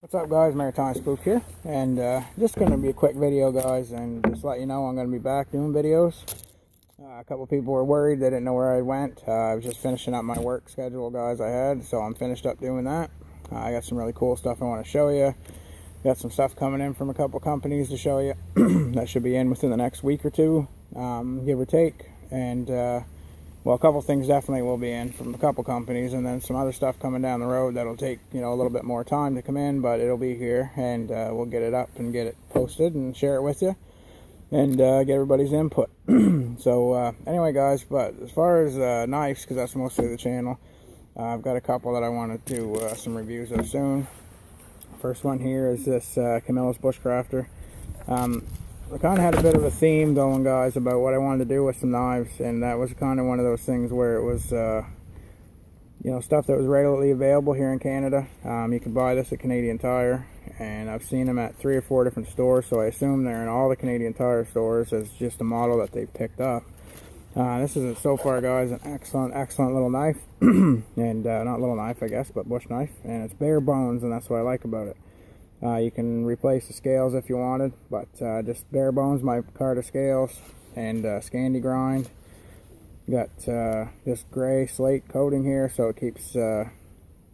What's up guys, Maritime Spook here, and just going to be a quick video guys, and just let you know I'm going to be back doing videos. A couple people were worried, they didn't know where I went. I was just finishing up my work schedule guys I had, so I'm finished up doing that. I got some really cool stuff I want to show you. Got some stuff coming in from a couple companies to show you. That should be in within the next week or two, give or take. And well, a couple things definitely will be in from a couple companies, and then some other stuff coming down the road that'll take, you know, a little bit more time to come in, but it'll be here, and we'll get it up and get it posted and share it with you, and get everybody's input. So anyway guys, but as far as knives, because that's mostly the channel, I've got a couple that I want to do some reviews of soon. First one here is this Camilla Bushcrafter. I kind of had a bit of a theme going guys about what I wanted to do with some knives, and that was kind of one of those things where it was you know, stuff that was readily available here in Canada. You can buy this at Canadian Tire, and I've seen them at 3 or 4 different stores, so I assume they're in all the Canadian Tire stores as just a model that they've picked up. This is so far guys an excellent little knife. And not little knife I guess, but bush knife, and it's bare bones, and that's what I like about it. You can replace the scales if you wanted, but just bare bones, my card of scales, and Scandi grind. Got this gray slate coating here, so it keeps you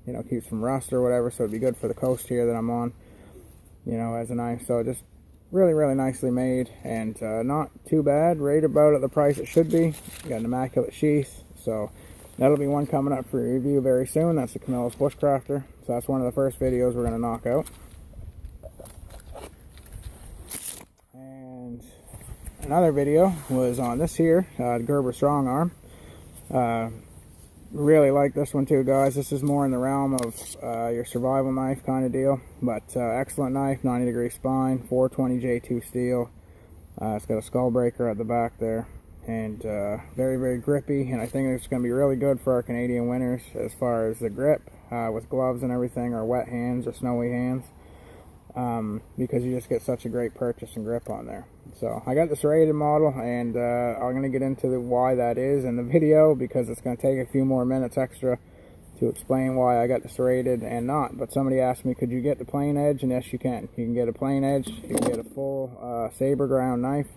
know, keeps from rust or whatever, so it'd be good for the coast here that I'm on, you know, as a knife. So just really nicely made, and not too bad, right about at the price it should be. Got an immaculate sheath, so that'll be one coming up for review very soon. That's the Camilla Bushcrafter, so that's one of the first videos we're going to knock out. And another video was on this here, Gerber StrongArm. Really like this one too guys. This is more in the realm of your survival knife kind of deal, but excellent knife, 90-degree spine, 420J2 steel. It's got a skull breaker at the back there, and very grippy, and I think it's going to be really good for our Canadian winters as far as the grip, with gloves and everything, or wet hands or snowy hands. Because you just get such a great purchase and grip on there. So I got this rated model, and I'm going to get into why that is in the video, because it's going to take a few more minutes extra to explain why I got this rated and not. But somebody asked me, could you get the plain edge? And yes, you can. You can get a plain edge. You can get a full saber ground knife.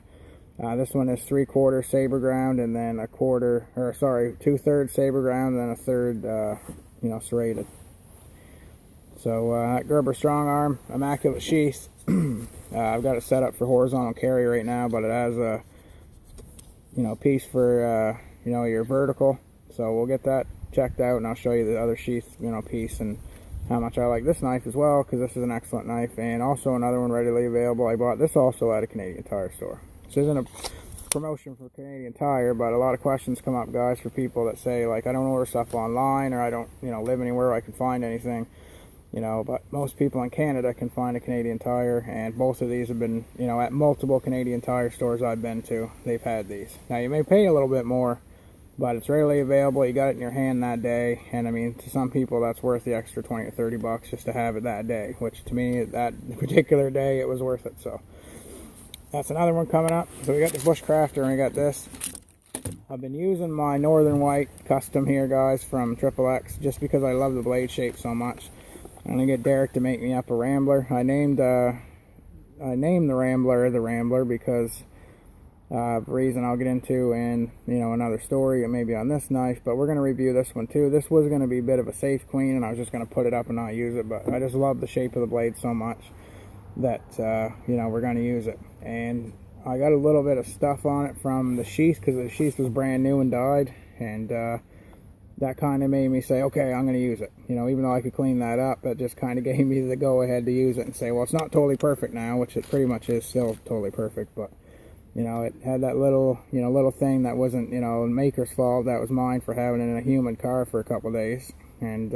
This one is 3/4 saber ground, and then a quarter, or sorry, 2/3 saber ground, and then a third, you know, serrated. So Gerber StrongArm, immaculate sheath. I've got it set up for horizontal carry right now, but it has a, you know, piece for you know, your vertical. So we'll get that checked out, and I'll show you the other sheath, you know, piece, and how much I like this knife as well, because this is an excellent knife. And also another one readily available. I bought this also at a Canadian Tire store. This isn't a promotion for Canadian Tire, but a lot of questions come up guys for people that say, like, I don't order stuff online, or I don't, you know, live anywhere where I can find anything. You know, but most people in Canada can find a Canadian Tire, and both of these have been, you know, at multiple Canadian Tire stores I've been to, they've had these. Now, you may pay a little bit more, but it's readily available. You got it in your hand that day, and I mean, to some people that's worth the extra 20 or 30 bucks just to have it that day, which to me, that particular day, it was worth it. So that's another one coming up. So we got the Bushcrafter, and we got this. I've been using my Northern White custom here guys from XXX, just because I love the blade shape so much. I'm gonna get Derek to make me up a Rambler. I named the Rambler because the reason I'll get into in, you know, another story, or maybe on this knife, but we're gonna review this one too. This was gonna be a bit of a safe queen, and I was just gonna put it up and not use it, but I just love the shape of the blade so much that you know, we're gonna use it. And I got a little bit of stuff on it from the sheath, because the sheath was brand new and dyed, and that kind of made me say, okay, I'm going to use it. You know, even though I could clean that up, that just kind of gave me the go-ahead to use it and say, well, it's not totally perfect now, which it pretty much is still totally perfect, but, you know, it had that little, you know, little thing that wasn't, you know, maker's fault. That was mine for having it in a humid car for a couple of days, and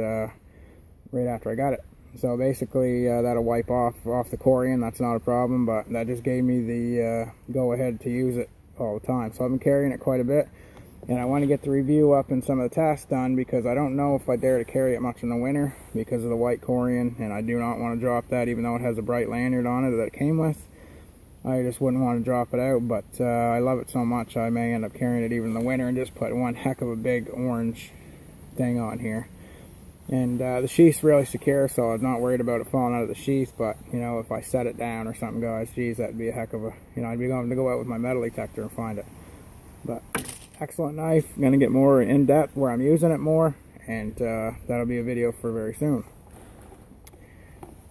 right after I got it. So basically, that'll wipe off the corian. That's not a problem, but that just gave me the go-ahead to use it all the time. So I've been carrying it quite a bit. And I want to get the review up and some of the tasks done, because I don't know if I dare to carry it much in the winter because of the white corian, and I do not want to drop that, even though it has a bright lanyard on it that it came with. I just wouldn't want to drop it out, but I love it so much I may end up carrying it even in the winter and just put one heck of a big orange thing on here. And the sheath's really secure, so I'm not worried about it falling out of the sheath. But, you know, if I set it down or something, guys, geez, that'd be a heck of a, you know, I'd be going to go out with my metal detector and find it. But excellent knife. I'm going to get more in depth where I'm using it more, and that'll be a video for very soon.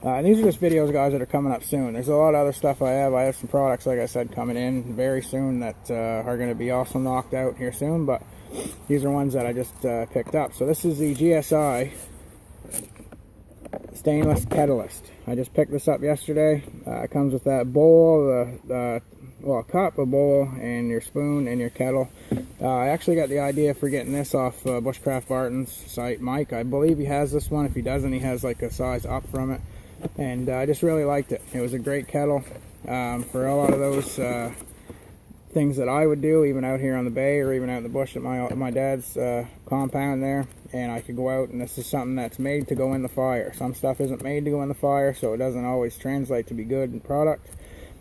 And these are just videos, guys, that are coming up soon. There's a lot of other stuff I have. I have some products, like I said, coming in very soon that are going to be also knocked out here soon. But these are ones that I just picked up. So this is the GSI Stainless Ketalist. I just picked this up yesterday. It comes with that bowl, well, a cup, a bowl, and your spoon and your kettle. I actually got the idea for getting this off Bushcraft Barton's site. Mike, I believe he has this one. If he doesn't, he has like a size up from it. And I just really liked it. It was a great kettle for a lot of those things that I would do, even out here on the bay or even out in the bush at my dad's compound there. And I could go out, and this is something that's made to go in the fire. Some stuff isn't made to go in the fire, so it doesn't always translate to be good in product.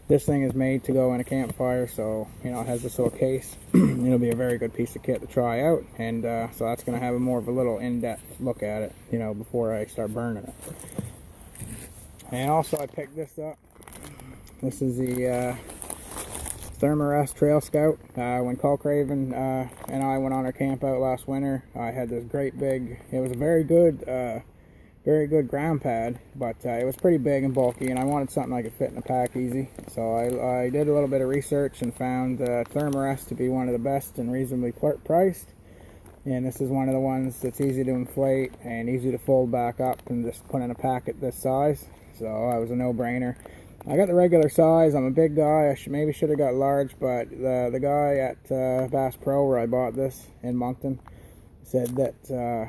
This thing is made to go in a campfire, so, you know, it has this little case. It'll be a very good piece of kit to try out, and so that's going to have a more of a little in-depth look at it, you know, before I start burning it. And also I picked this up. This is the Thermarest Trail Scout. When Colcraven and I went on our camp out last winter, I had this great big, it was a very good ground pad, but it was pretty big and bulky, and I wanted something I could fit in a pack easy. So I did a little bit of research and found Thermarest to be one of the best and reasonably priced. And this is one of the ones that's easy to inflate and easy to fold back up and just put in a packet this size. So it was a no-brainer. I got the regular size. I'm a big guy. I maybe should have got large, but the guy at Bass Pro where I bought this in Moncton said that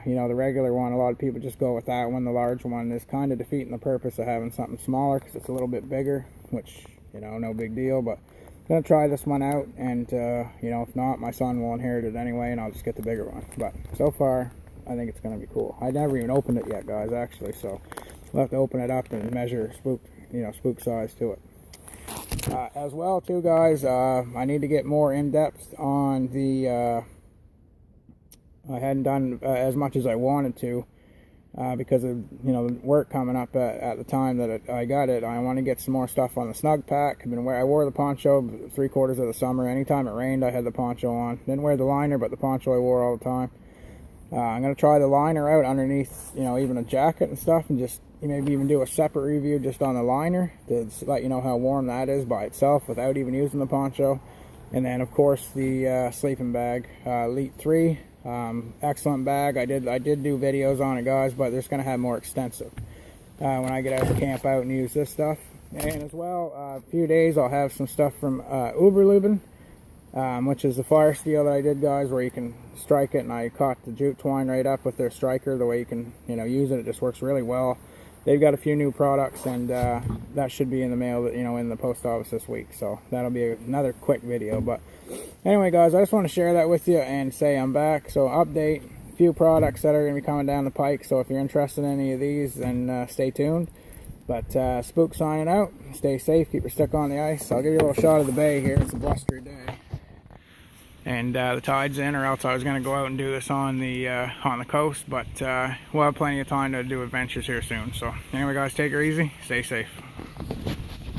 you know, the regular one, a lot of people just go with that one. The large one is kind of defeating the purpose of having something smaller because it's a little bit bigger, which, you know, no big deal. But I'm gonna try this one out, and you know, if not, my son will inherit it anyway, and I'll just get the bigger one. But so far, I think it's gonna be cool. I never even opened it yet, guys, actually, so we'll have to open it up and measure spook size to it. As well, too, guys, I need to get more in depth on the. I hadn't done as much as I wanted to because of, you know, work coming up at the time that I got it. I want to get some more stuff on the snug pack. I wore the poncho 3/4 of the summer. Anytime it rained, I had the poncho on. Didn't wear the liner, but the poncho I wore all the time. I'm going to try the liner out underneath, you know, even a jacket and stuff, and just maybe even do a separate review just on the liner to let you know how warm that is by itself without even using the poncho. And then, of course, the sleeping bag, Elite 3. Excellent bag. I did do videos on it, guys, but there's going to have more extensive when I get out to camp out and use this stuff. And as well, a few days I'll have some stuff from Uberlubin, which is the fire steel that I did, guys, where you can strike it, and I caught the jute twine right up with their striker. The way you can, you know, use it, it just works really well. They've got a few new products, and that should be in the mail, you know, in the post office this week. So that'll be another quick video. But anyway, guys, I just want to share that with you and say I'm back. So update, a few products that are going to be coming down the pike. So if you're interested in any of these, then stay tuned. But Spook signing out. Stay safe. Keep your stick on the ice. I'll give you a little shot of the bay here. It's a blustery day, and the tide's in, or else I was going to go out and do this on the coast, but we'll have plenty of time to do adventures here soon. So anyway, guys, take her easy, stay safe.